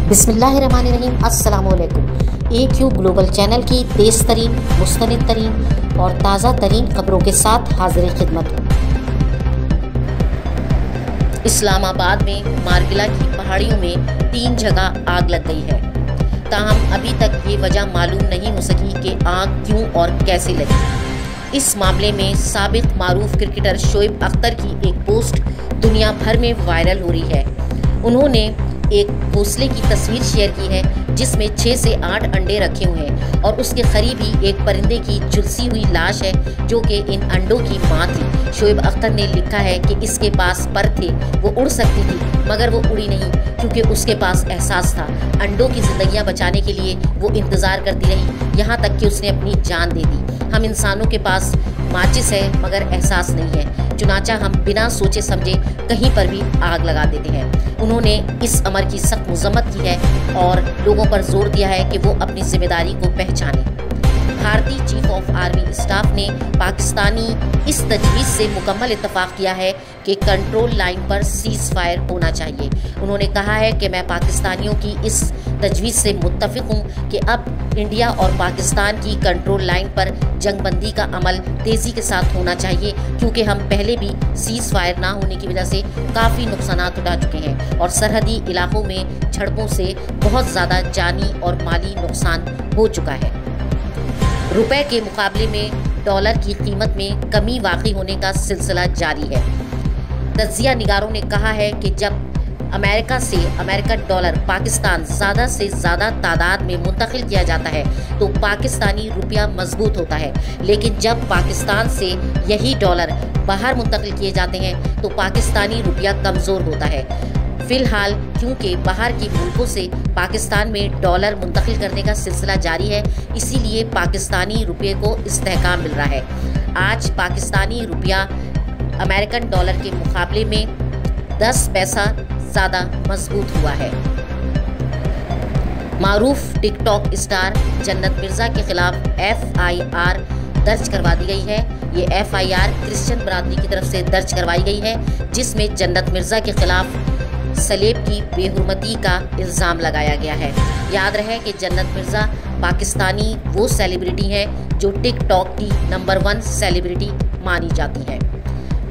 बिस्मिल्लाहिर्रहमानिर्रहीम। अस्सलाम वालेकुम। AQ ग्लोबल चैनल की तेज़ तरीन, मुस्तनिद तरीन और ताज़ा तरीन खबरों के साथ हाजिर खिदमत हूँ। इस्लामाबाद में मारगिला की पहाड़ियों में 3 जगह आग लग गई है। ताहम अभी तक ये वजह मालूम नहीं हो सकी कि आग क्यों और कैसे लगी। इस मामले में साबिक मारूफ क्रिकेटर शोएब अख्तर की एक पोस्ट दुनिया भर में वायरल हो रही है। उन्होंने एक घोंसले की तस्वीर शेयर की है जिसमें 6 से 8 अंडे रखे हुए हैं और उसके करीब ही एक परिंदे की झुलसी हुई लाश है जो कि इन अंडों की मां थी। शोएब अख्तर ने लिखा है कि इसके पास पर थे, वो उड़ सकती थी मगर वो उड़ी नहीं क्योंकि उसके पास एहसास था। अंडों की जिंदगियां बचाने के लिए वो इंतज़ार करती रही, यहाँ तक कि उसने अपनी जान दे दी। हम इंसानों के पास माचिस है मगर एहसास नहीं है, चुनाचा हम बिना सोचे समझे कहीं पर भी आग लगा देते हैं। उन्होंने इस अमर की सख्त मजम्मत की है और लोगों पर जोर दिया है कि वो अपनी जिम्मेदारी को पहचानें। भारतीय चीफ ऑफ आर्मी स्टाफ ने पाकिस्तानी इस तजवीज़ से मुकम्मल इत्तफाक किया है कि कंट्रोल लाइन पर सीज़ फायर होना चाहिए। उन्होंने कहा है कि मैं पाकिस्तानियों की इस तजवीज़ से मुत्तफिक हूँ कि अब इंडिया और पाकिस्तान की कंट्रोल लाइन पर जंगबंदी का अमल तेज़ी के साथ होना चाहिए क्योंकि हम पहले भी सीज़ फायर ना होने की वजह से काफ़ी नुकसान उठा चुके हैं और सरहदी इलाकों में झड़पों से बहुत ज़्यादा जानी और माली नुकसान हो चुका है। रुपए के मुकाबले में डॉलर की कीमत में कमी वाक़ई होने का सिलसिला जारी है। तज्जिया निगारों ने कहा है कि जब अमेरिका से अमेरिकन डॉलर पाकिस्तान ज़्यादा से ज़्यादा तादाद में मुंतकिल किया जाता है तो पाकिस्तानी रुपया मजबूत होता है, लेकिन जब पाकिस्तान से यही डॉलर बाहर मुंतकिल किए जाते हैं तो पाकिस्तानी रुपया कमज़ोर होता है। फ़िलहाल क्योंकि बाहर के मुल्कों से पाकिस्तान में डॉलर मुंतकिल करने का सिलसिला जारी है, इसीलिए पाकिस्तानी रुपये को इस्तेहकाम मिल रहा है। आज पाकिस्तानी रुपया अमेरिकन डॉलर के मुकाबले में 10 पैसा ज़्यादा मजबूत हुआ है। मारूफ टिकटॉक स्टार जन्नत मिर्ज़ा के खिलाफ FIR दर्ज करवा दी गई है। ये FIR क्रिश्चियन बरादरी की तरफ से दर्ज करवाई गई है जिसमें जन्नत मिर्ज़ा के खिलाफ सलेब की बेहुरमती का इल्ज़ाम लगाया गया है। याद रहे कि जन्नत मिर्ज़ा पाकिस्तानी वो सेलिब्रिटी है जो टिकटॉक की नंबर 1 सेलिब्रिटी मानी जाती है।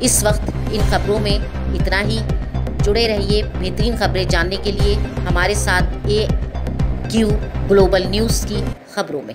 इस वक्त इन खबरों में इतना ही। जुड़े रहिए बेहतरीन खबरें जानने के लिए हमारे साथ AQ ग्लोबल न्यूज़ की खबरों में।